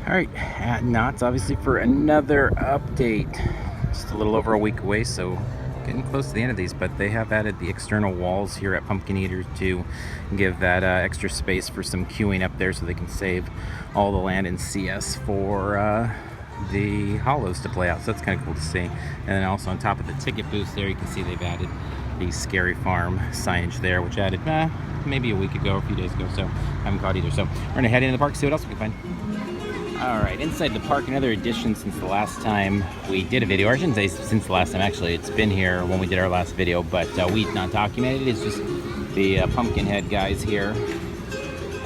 All right, at Knott's obviously for another update. Just a little over a week away, so getting close to the end of these, but they have added the external walls here at Pumpkin Eater to give that extra space for some queuing up there so they can save all the land in CS for the hollows to play out. So that's kind of cool to see. And then also on top of the ticket booths there, you can see they've added the Scary Farm signage there, which added maybe a week ago, a few days ago, so I haven't caught either. So we're gonna head into the park, see what else we can find. All right, inside the park, another addition since the last time we did a video, or I shouldn't say since the last time, actually, it's been here when we did our last video, but we've not documented it. It's just the Pumpkinhead guys here.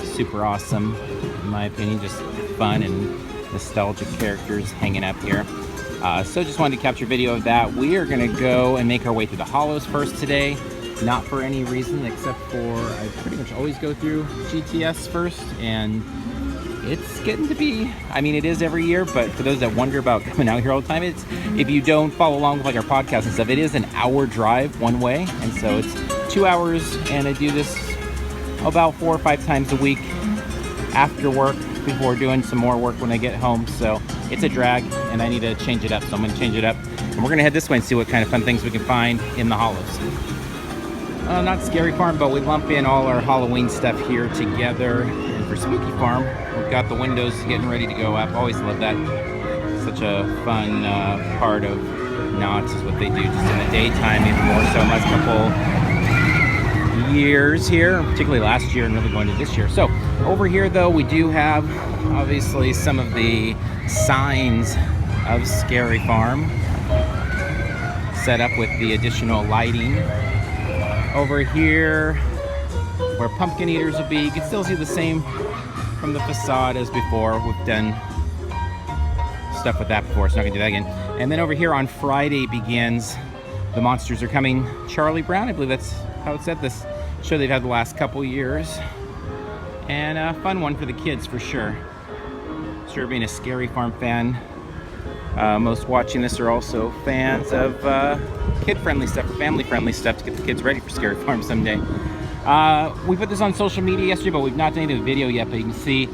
Super awesome, in my opinion, just fun and nostalgic characters hanging up here. So just wanted to capture video of that. We are gonna go and make our way through the hollows first today. Not for any reason except for I pretty much always go through GTS first, and it's getting to be, I mean, it is every year, but for those that wonder about coming out here all the time, it's, if you don't follow along with like our podcast and stuff, it is an hour drive one way, and so it's 2 hours, and I do this about 4 or 5 times a week after work before doing some more work when I get home. So it's a drag, and I need to change it up, so I'm going to change it up, and we're going to head this way and see what kind of fun things we can find in the hollows. Not Scary Farm, but we lump in all our Halloween stuff here together. And for Spooky Farm, we've got the windows getting ready to go up. Always love that. Such a fun part of Knott's is what they do just in the daytime, even more so last couple years here, particularly last year and really going to this year. So over here though, we do have obviously some of the signs of Scary Farm set up with the additional lighting. Over here, where Pumpkin Eaters will be, you can still see the same from the facade as before. We've done stuff with that before, so I'm not gonna do that again. And then over here on Friday begins The Monsters Are Coming, Charlie Brown. I believe that's how it's at this show they've had the last couple years. And a fun one for the kids for sure. Sure, being a Scary Farm fan, most watching this are also fans of kid-friendly stuff, or family-friendly stuff to get the kids ready for Scary Farm someday. We put this on social media yesterday, but we've not done any video yet, but you can see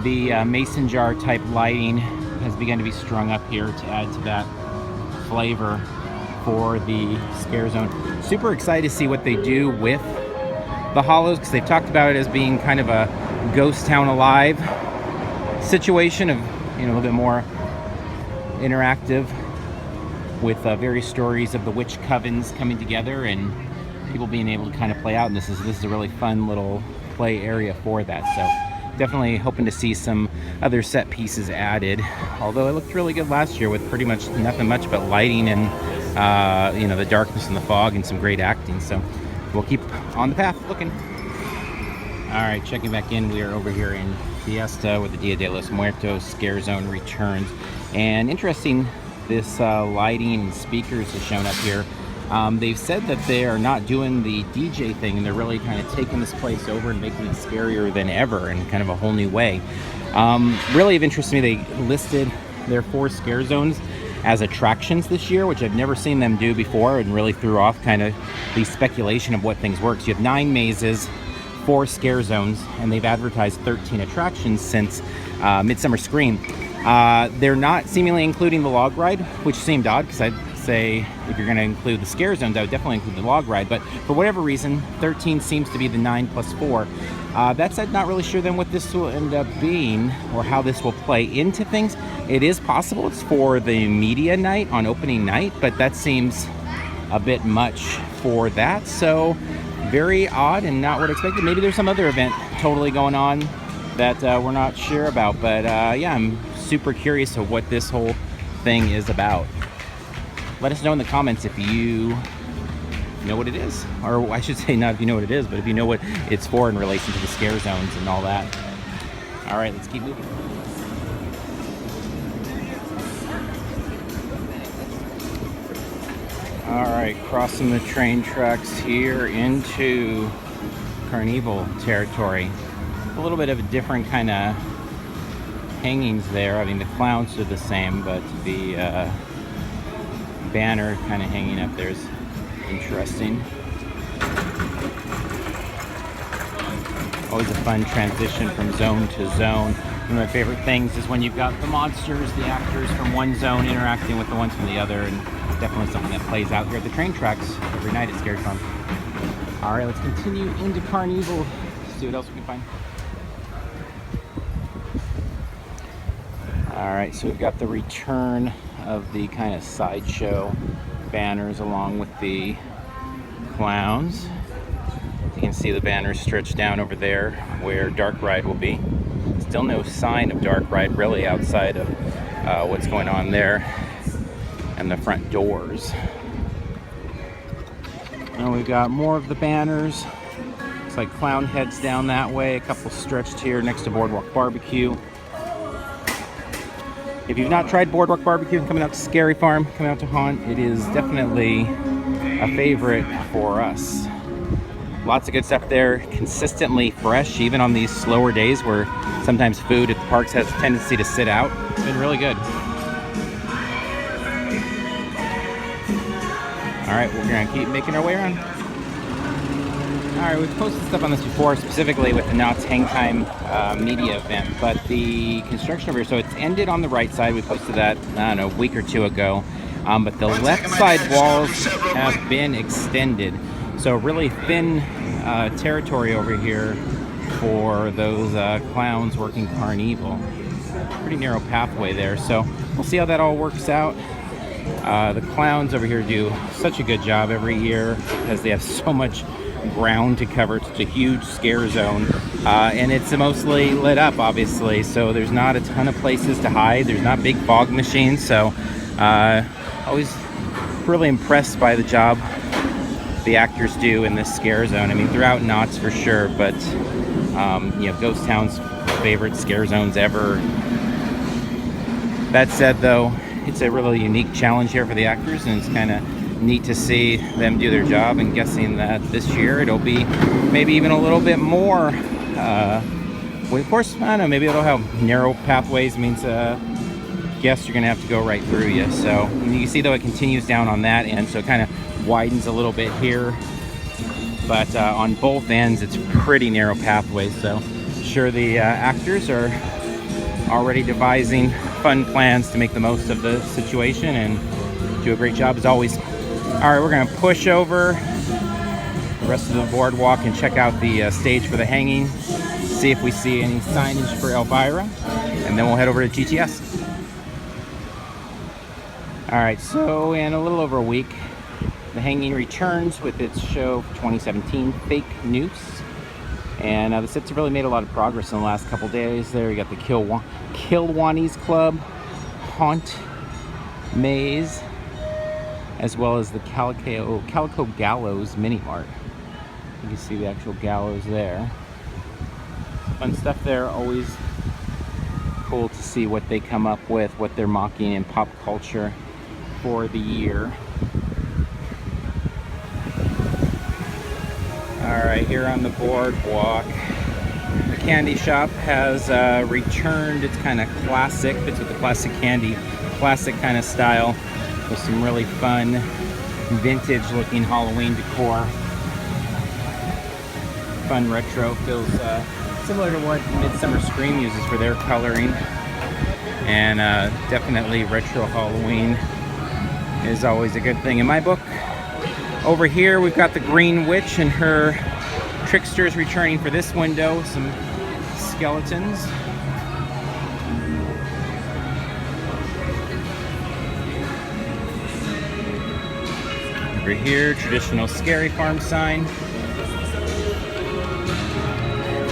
the mason jar type lighting has begun to be strung up here to add to that flavor for the Scare Zone. Super excited to see what they do with the hollows, because they've talked about it as being kind of a ghost town alive situation of, you know, a little bit more interactive with various stories of the witch covens coming together and people being able to kind of play out, and this is a really fun little play area for that. So definitely hoping to see some other set pieces added, although it looked really good last year with pretty much nothing much but lighting and you know, the darkness and the fog and some great acting. So we'll keep on the path looking. All right, checking back in, we are over here in Fiesta where the Dia de los Muertos Scare Zone returns. And interesting, this lighting and speakers has shown up here. They've said that they are not doing the DJ thing, and they're really kind of taking this place over and making it scarier than ever in kind of a whole new way. Really of interest to me, they listed their 4 scare zones as attractions this year, which I've never seen them do before, and really threw off kind of the speculation of what things work. So you have 9 mazes, 4 scare zones, and they've advertised 13 attractions since Midsummer Scream. They're not seemingly including the log ride, which seemed odd, because I'd say if you're going to include the scare zones, I would definitely include the log ride, but for whatever reason 13 seems to be the 9 plus 4. That said, not really sure then what this will end up being or how this will play into things. It is possible it's for the media night on opening night, but that seems a bit much for that, so very odd and not what I expected. Maybe there's some other event totally going on that we're not sure about, but yeah, I'm super curious of what this whole thing is about. Let us know in the comments if you know what it is, or I should say not if you know what it is, but if you know what it's for in relation to the scare zones and all that. All right, let's keep moving. All right, crossing the train tracks here into Carnival territory. A little bit of a different kind of hangings there. I mean, the clowns are the same, but the banner kind of hanging up there is interesting. Always a fun transition from zone to zone. One of my favorite things is when you've got the monsters, the actors from one zone interacting with the ones from the other, and it's definitely something that plays out here at the train tracks every night at Scary Farm. All right, let's continue into CarnEvil, see what else we can find. All right, so we've got the return of the kind of sideshow banners along with the clowns. You can see the banners stretched down over there where Dark Ride will be. Still no sign of Dark Ride really outside of what's going on there and the front doors. And we've got more of the banners. Looks like clown heads down that way, a couple stretched here next to Boardwalk Barbecue. If you've not tried Boardwalk Barbecue and coming out to Scary Farm, coming out to Haunt, it is definitely a favorite for us. Lots of good stuff there, consistently fresh, even on these slower days where sometimes food at the parks has a tendency to sit out. It's been really good. All right, we're gonna keep making our way around. All right, we've posted stuff on this before, specifically with the Knott's Hang Time media event, but the construction over here, so it's ended on the right side. We posted that, I don't know, a week or two ago, but the left side walls have been extended. So really thin territory over here for those clowns working CarnEvil. Pretty narrow pathway there, so we'll see how that all works out. The clowns over here do such a good job every year because they have so much ground to cover. It's a huge scare zone, and it's mostly lit up, obviously, so there's not a ton of places to hide. There's not big fog machines, so always really impressed by the job the actors do in this scare zone. I mean, throughout Knott's for sure, but you know, Ghost Town's favorite scare zones ever. That said, though, it's a really unique challenge here for the actors, and it's kind of neat to see them do their job, and guessing that this year it'll be maybe even a little bit more. Well, of course, I don't know, maybe it'll have narrow pathways, means guests are gonna have to go right through you. So you can see, though, it continues down on that end, so it kind of widens a little bit here, but on both ends it's pretty narrow pathways. So I'm sure the actors are already devising fun plans to make the most of the situation and do a great job as always. All right, we're gonna push over the rest of the boardwalk and check out the stage for the hanging, see if we see any signage for Elvira, and then we'll head over to GTS. All right, so in a little over a week, the hanging returns with its show 2017, Fake Noose. And the sets have really made a lot of progress in the last couple days. There you got the Kilwani's Club, Haunt Maze, as well as the Calico Gallows Mini Mart. You can see the actual gallows there. Fun stuff there, always cool to see what they come up with, what they're mocking in pop culture for the year. All right, here on the boardwalk, the candy shop has returned its kind of classic, fits with the classic candy, classic kind of style, with some really fun, vintage-looking Halloween decor. Fun retro, feels similar to what Midsummer Scream uses for their coloring, and definitely retro Halloween is always a good thing in my book. Over here we've got the Green Witch and her tricksters returning for this window, some skeletons. Over here, traditional Scary Farm sign.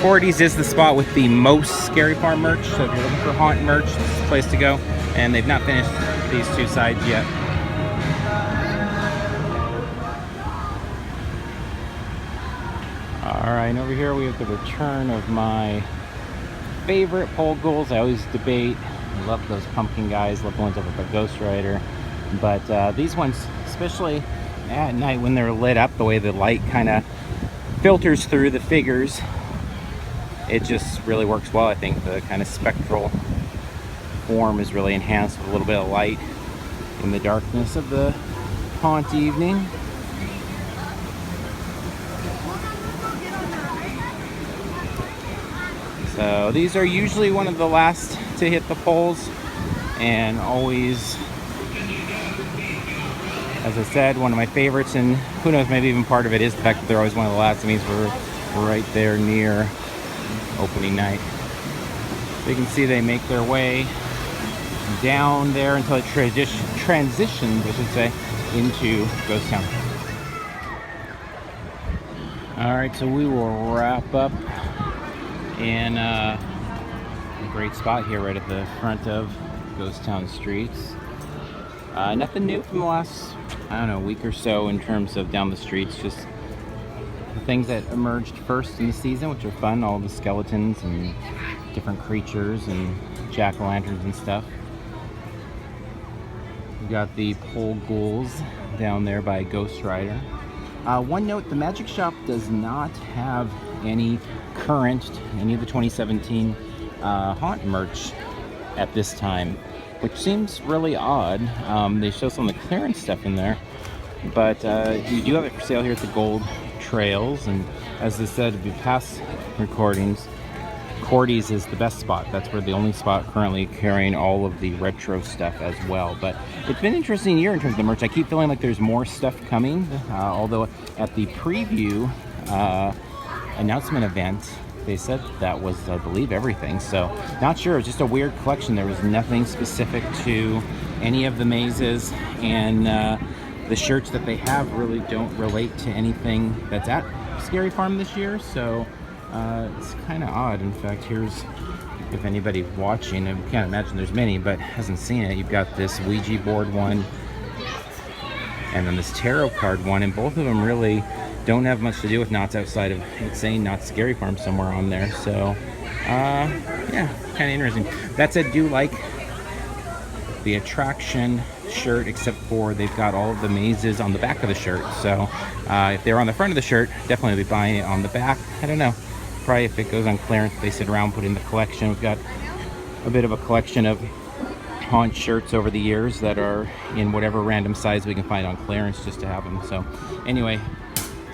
40s is the spot with the most Scary Farm merch, so if you're looking for haunt merch, this is the place to go. And they've not finished these two sides yet. Alright, and over here we have the return of my favorite pole ghouls. I always debate. I love those pumpkin guys, love the ones over by Ghost Rider. But these ones, especially at night when they're lit up, the way the light kind of filters through the figures, it just really works well. I think the kind of spectral form is really enhanced with a little bit of light in the darkness of the haunt evening. So these are usually one of the last to hit the polls, and always, as I said, one of my favorites. And who knows, maybe even part of it is the fact that they're always one of the last. It means we're right there near opening night. So you can see they make their way down there until it transitions, I should say, into Ghost Town. Alright, so we will wrap up in a great spot here right at the front of Ghost Town streets. Nothing new from the last, I don't know, week or so in terms of down the streets. Just the things that emerged first in the season, which are fun. All the skeletons and different creatures and jack-o'-lanterns and stuff. We got the pole ghouls down there by Ghost Rider. One note, the Magic Shop does not have any of the 2017 Haunt merch at this time, which seems really odd. They show some of the clearance stuff in there, but you do have it for sale here at the Gold Trails. And as I said, the past recordings, Cordy's is the best spot. That's where the only spot currently carrying all of the retro stuff as well. But it's been an interesting year in terms of the merch. I keep feeling like there's more stuff coming, although at the preview announcement event, they said that was, I believe, everything. So not sure. It was just a weird collection. There was nothing specific to any of the mazes, and the shirts that they have really don't relate to anything that's at Scary Farm this year. So it's kind of odd. In fact, here's, if anybody watching, I can't imagine there's many, but hasn't seen it. You've got this Ouija board one, and then this tarot card one, and both of them really don't have much to do with Knott's outside of it saying Knott's Scary Farm somewhere on there. So, yeah, kind of interesting. That said, do like the attraction shirt, except for they've got all of the mazes on the back of the shirt. So, if they're on the front of the shirt, definitely be buying it on the back. I don't know. Probably if it goes on clearance, they sit around, put in the collection. We've got a bit of a collection of Haunt shirts over the years that are in whatever random size we can find on clearance just to have them. So anyway,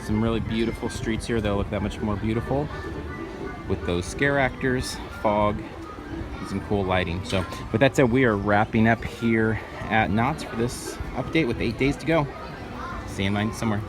some really beautiful streets here. They'll look that much more beautiful with those scare actors, fog, and some cool lighting. So with that said, we are wrapping up here at Knott's for this update with 8 days to go. See you in line somewhere.